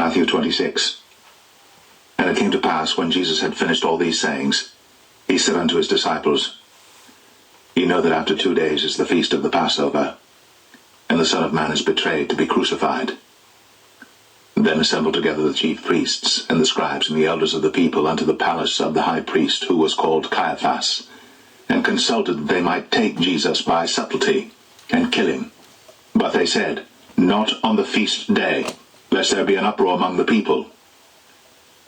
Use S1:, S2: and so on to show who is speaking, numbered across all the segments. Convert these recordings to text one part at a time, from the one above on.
S1: Matthew 26. And it came to pass, when Jesus had finished all these sayings, he said unto his disciples, Ye know that after 2 days is the feast of the Passover, and the Son of Man is betrayed to be crucified. Then assembled together the chief priests, and the scribes, and the elders of the people unto the palace of the high priest, who was called Caiaphas, and consulted that they might take Jesus by subtlety, and kill him. But they said, Not on the feast day, lest there be an uproar among the people.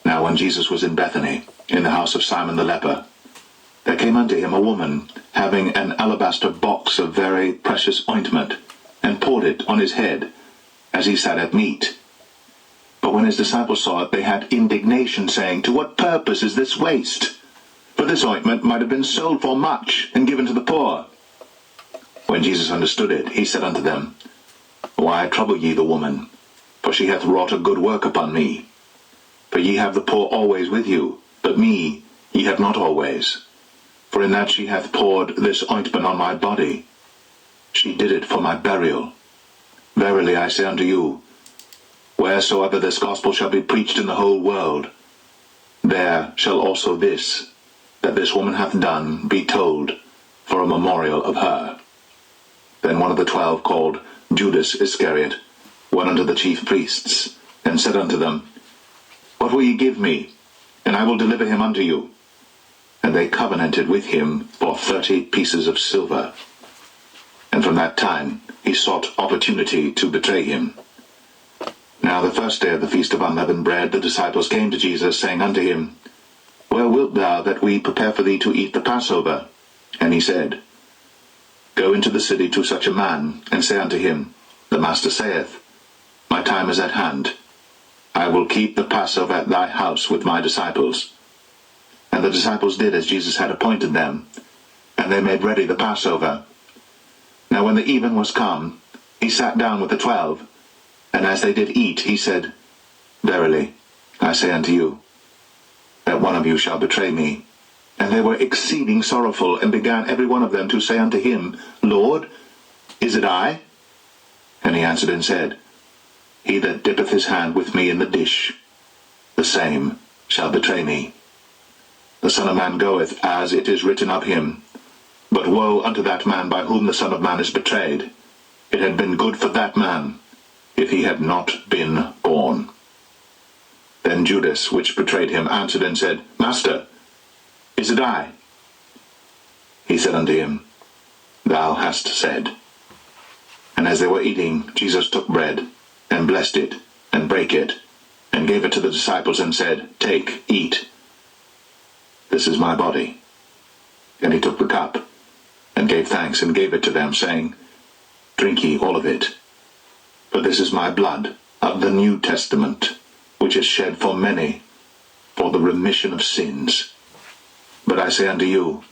S1: Now when Jesus was in Bethany, in the house of Simon the leper, there came unto him a woman, having an alabaster box of very precious ointment, and poured it on his head, as he sat at meat. But when his disciples saw it, they had indignation, saying, To what purpose is this waste? For this ointment might have been sold for much, and given to the poor. When Jesus understood it, he said unto them, Why trouble ye the woman? For she hath wrought a good work upon me. For ye have the poor always with you, but me ye have not always. For in that she hath poured this ointment on my body, she did it for my burial. Verily I say unto you, wheresoever this gospel shall be preached in the whole world, there shall also this, that this woman hath done, be told, for a memorial of her. Then one of the 12, called Judas Iscariot, went unto the chief priests, and said unto them, What will ye give me? And I will deliver him unto you. And they covenanted with him for 30 pieces of silver. And from that time he sought opportunity to betray him. Now the first day of the feast of unleavened bread, the disciples came to Jesus, saying unto him, Where wilt thou that we prepare for thee to eat the Passover? And he said, Go into the city to such a man, and say unto him, The Master saith, My time is at hand. I will keep the Passover at thy house with my disciples. And the disciples did as Jesus had appointed them, and they made ready the Passover. Now when the even was come, he sat down with the 12, and as they did eat, he said, Verily, I say unto you, that one of you shall betray me. And they were exceeding sorrowful, and began every one of them to say unto him, Lord, is it I? And he answered and said, He that dippeth his hand with me in the dish, the same shall betray me. The Son of Man goeth as it is written of him. But woe unto that man by whom the Son of Man is betrayed. It had been good for that man, if he had not been born. Then Judas, which betrayed him, answered and said, Master, is it I? He said unto him, Thou hast said. And as they were eating, Jesus took bread, and blessed it, and brake it, and gave it to the disciples, and said, Take, eat. This is my body. And he took the cup, and gave thanks, and gave it to them, saying, Drink ye all of it. For this is my blood of the New Testament, which is shed for many, for the remission of sins. But I say unto you,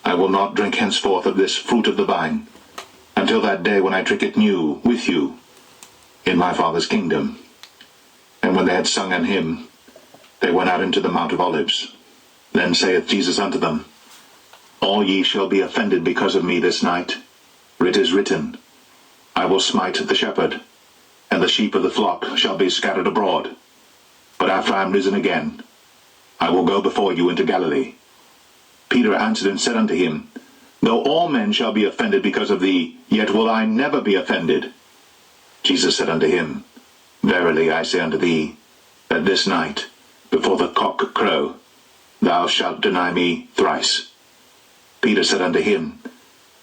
S1: I will not drink henceforth of this fruit of the vine, until that day when I drink it new with you in my Father's kingdom. And when they had sung an hymn, they went out into the Mount of Olives. Then saith Jesus unto them, All ye shall be offended because of me this night. For it is written, I will smite the shepherd, and the sheep of the flock shall be scattered abroad. But after I am risen again, I will go before you into Galilee. Peter answered and said unto him, Though all men shall be offended because of thee, yet will I never be offended. Jesus said unto him, Verily I say unto thee, that this night, before the cock crow, thou shalt deny me thrice. Peter said unto him,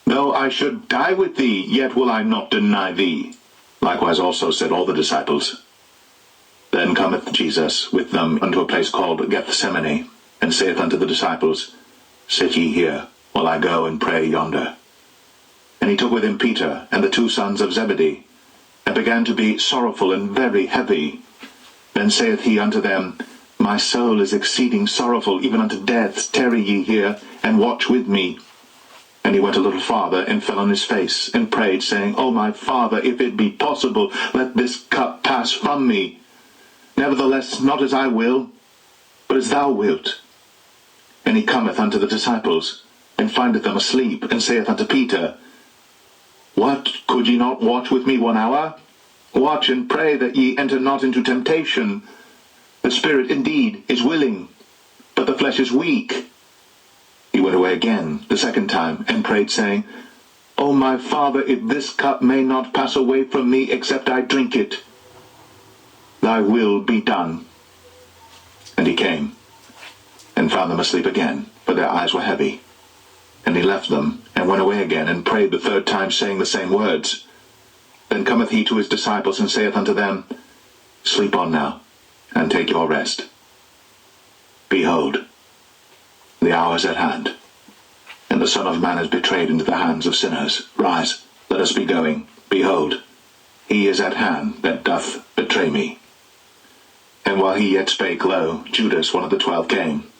S1: Though I should die with thee, yet will I not deny thee. Likewise also said all the disciples. Then cometh Jesus with them unto a place called Gethsemane, and saith unto the disciples, Sit ye here, while I go and pray yonder. And he took with him Peter and the 2 sons of Zebedee, and began to be sorrowful and very heavy. Then saith he unto them, My soul is exceeding sorrowful, even unto death. Tarry ye here, and watch with me. And he went a little farther, and fell on his face, and prayed, saying, O my Father, if it be possible, let this cup pass from me. Nevertheless, not as I will, but as thou wilt. And he cometh unto the disciples, and findeth them asleep, and saith unto Peter, What, could ye not watch with me 1 hour? Watch and pray that ye enter not into temptation. The spirit indeed is willing, but the flesh is weak. He went away again the second time, and prayed, saying, O my Father, if this cup may not pass away from me, except I drink it, thy will be done. And he came, and found them asleep again, for their eyes were heavy. And he left them, and went away again, and prayed the third time, saying the same words. Then cometh he to his disciples, and saith unto them, Sleep on now, and take your rest. Behold, the hour is at hand, and the Son of Man is betrayed into the hands of sinners. Rise, let us be going. Behold, he is at hand that doth betray me. And while he yet spake, lo, Judas, one of the 12, came,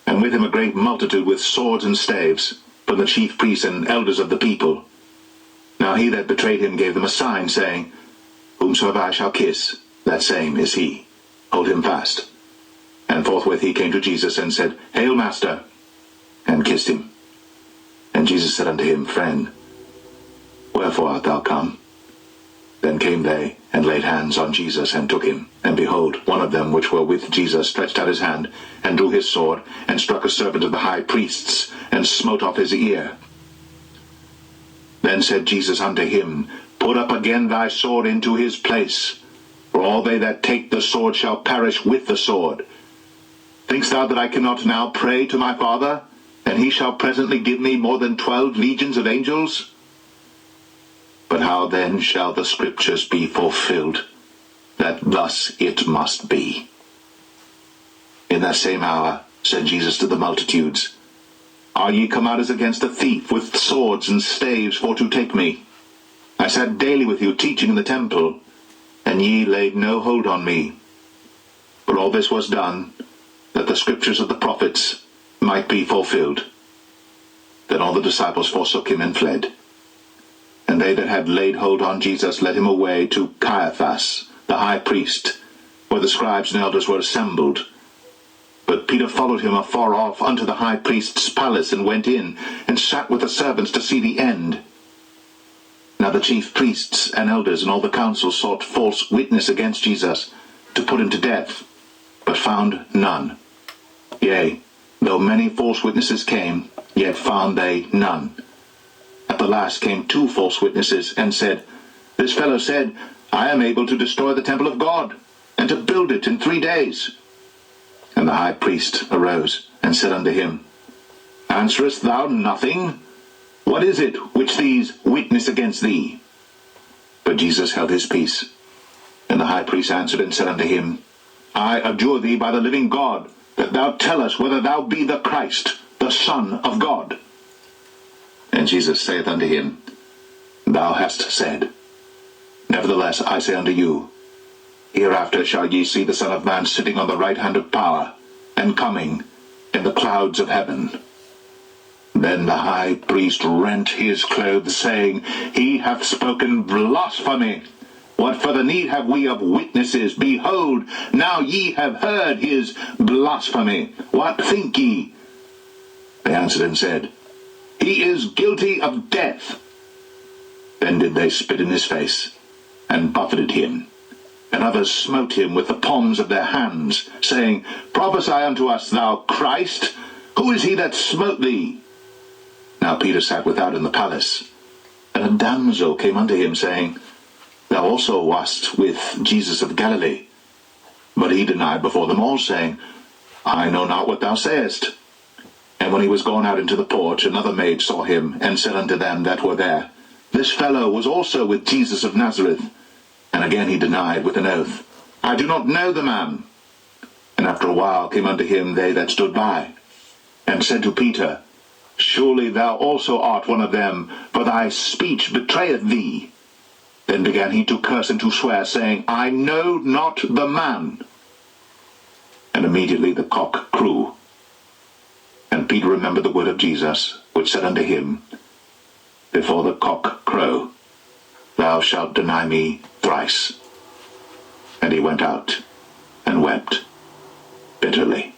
S1: and with him a great multitude with swords and staves, from the chief priests and elders of the people. Now he that betrayed him gave them a sign, saying, Whomsoever I shall kiss, that same is he. Hold him fast. And forthwith he came to Jesus, and said, Hail, Master, and kissed him. And Jesus said unto him, Friend, wherefore art thou come? Then came they, and laid hands on Jesus, and took him. And behold, one of them which were with Jesus stretched out his hand, and drew his sword, and struck a servant of the high priests, and smote off his ear. Then said Jesus unto him, Put up again thy sword into his place, for all they that take the sword shall perish with the sword. Thinkst thou that I cannot now pray to my Father, and he shall presently give me more than 12 legions of angels? But how then shall the scriptures be fulfilled, that thus it must be? In that same hour said Jesus to the multitudes, Are ye come out as against a thief, with swords and staves for to take me? I sat daily with you teaching in the temple, and ye laid no hold on me. But all this was done, that the scriptures of the prophets might be fulfilled. Then all the disciples forsook him and fled. And they that had laid hold on Jesus led him away to Caiaphas, the high priest, where the scribes and elders were assembled. But Peter followed him afar off unto the high priest's palace, and went in, and sat with the servants to see the end. Now the chief priests and elders and all the council sought false witness against Jesus, to put him to death, but found none. Yea, though many false witnesses came, yet found they none. At the last came 2 false witnesses, and said, This fellow said, I am able to destroy the temple of God, and to build it in 3 days. And the high priest arose, and said unto him, Answerest thou nothing? What is it which these witness against thee? But Jesus held his peace. And the high priest answered and said unto him, I adjure thee by the living God, that thou tell us whether thou be the Christ, the Son of God. And Jesus saith unto him, Thou hast said. Nevertheless I say unto you, Hereafter shall ye see the Son of Man sitting on the right hand of power, and coming in the clouds of heaven. Then the high priest rent his clothes, saying, He hath spoken blasphemy. What further need have we of witnesses? Behold, now ye have heard his blasphemy. What think ye? They answered and said, He is guilty of death. Then did they spit in his face, and buffeted him. And others smote him with the palms of their hands, saying, Prophesy unto us, thou Christ. Who is he that smote thee? Now Peter sat without in the palace. And a damsel came unto him, saying, Thou also wast with Jesus of Galilee. But he denied before them all, saying, I know not what thou sayest. And when he was gone out into the porch, another maid saw him, and said unto them that were there, This fellow was also with Jesus of Nazareth. And again he denied with an oath, I do not know the man. And after a while came unto him they that stood by, and said to Peter, Surely thou also art one of them, for thy speech betrayeth thee. Then began he to curse and to swear, saying, I know not the man. And immediately the cock crew. And Peter remembered the word of Jesus, which said unto him, Before the cock crow, thou shalt deny me thrice. And he went out and wept bitterly.